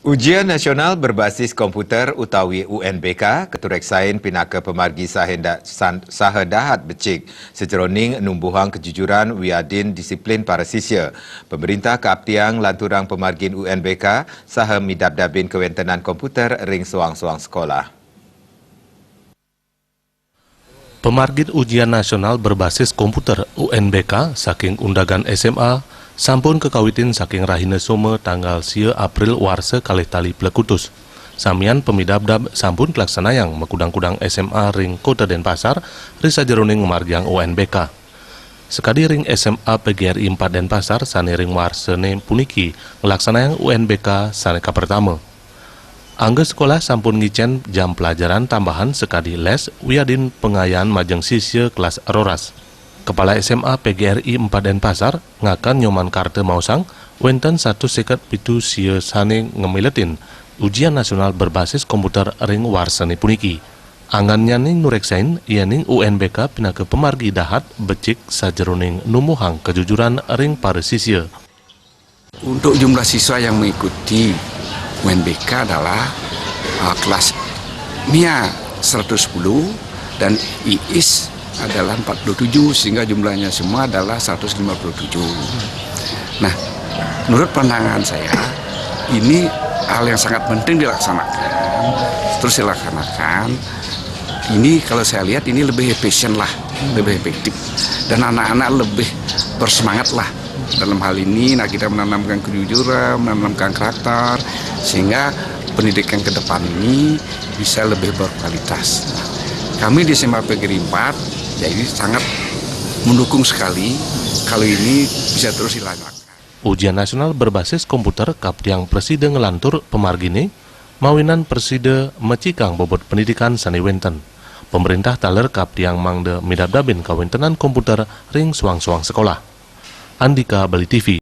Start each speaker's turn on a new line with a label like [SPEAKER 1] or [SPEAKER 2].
[SPEAKER 1] Ujian nasional berbasis komputer utawi UNBK ketureksain pinaka pemargi sahedahat becik sejeroning numbuhang kejujuran wiadin disiplin para sisya. Pemerintah keabtiang lanturang pemargin UNBK saha midabdabin kewentenan komputer ring soang-soang sekolah.
[SPEAKER 2] Pemargin ujian nasional berbasis komputer UNBK saking undagan SMA sampun kekawitin saking rahina some tanggal 10 April warse kalih tali plekutus. Samian pemidabdab sampun kelaksanayang mekudang-kudang SMA ring Kota Denpasar risa jeroning margiang UNBK. Sekadi ring SMA PGRI 4 Denpasar sane ring warsene puniki ngelaksanayang UNBK saneka pertama. Angga sekolah sampun ngicen jam pelajaran tambahan sekadi les wiadin pengayan majeng sisya kelas roras. Kepala SMA PGRI 4 Denpasar ngakan nyoman karte mausang wenten 1,7 sia sane ngemiletin ujian nasional berbasis komputer ring warsani puniki. Angannya ning nureksain ianing UNBK pinake pemargi dahat becik sajeroning numuhang kejujuran ring para sisya.
[SPEAKER 3] Untuk jumlah siswa yang mengikuti UNBK adalah kelas MIA 110 dan IIS adalah 47 sehingga jumlahnya semua adalah 157. Nah, menurut pandangan saya ini hal yang sangat penting dilaksanakan. Terus dilaksanakan. Ini kalau saya lihat ini lebih efisien lah, lebih efektif dan anak-anak lebih bersemangat lah. Dalam hal ini, kita menanamkan kejujuran, menanamkan karakter, sehingga pendidikan ke depan ini bisa lebih berkualitas. Kami di SMA PGRI 4, jadi sangat mendukung sekali kalau ini bisa terus dilanjutkan.
[SPEAKER 2] Ujian nasional berbasis komputer kaptiang preside ngelantur pemargini, mawinan preside mecikang bobot pendidikan sani wenten. Pemerintah taler kaptiang mangde midabdabin kawentenan komputer ring suang-suang sekolah. Andika, Bali TV.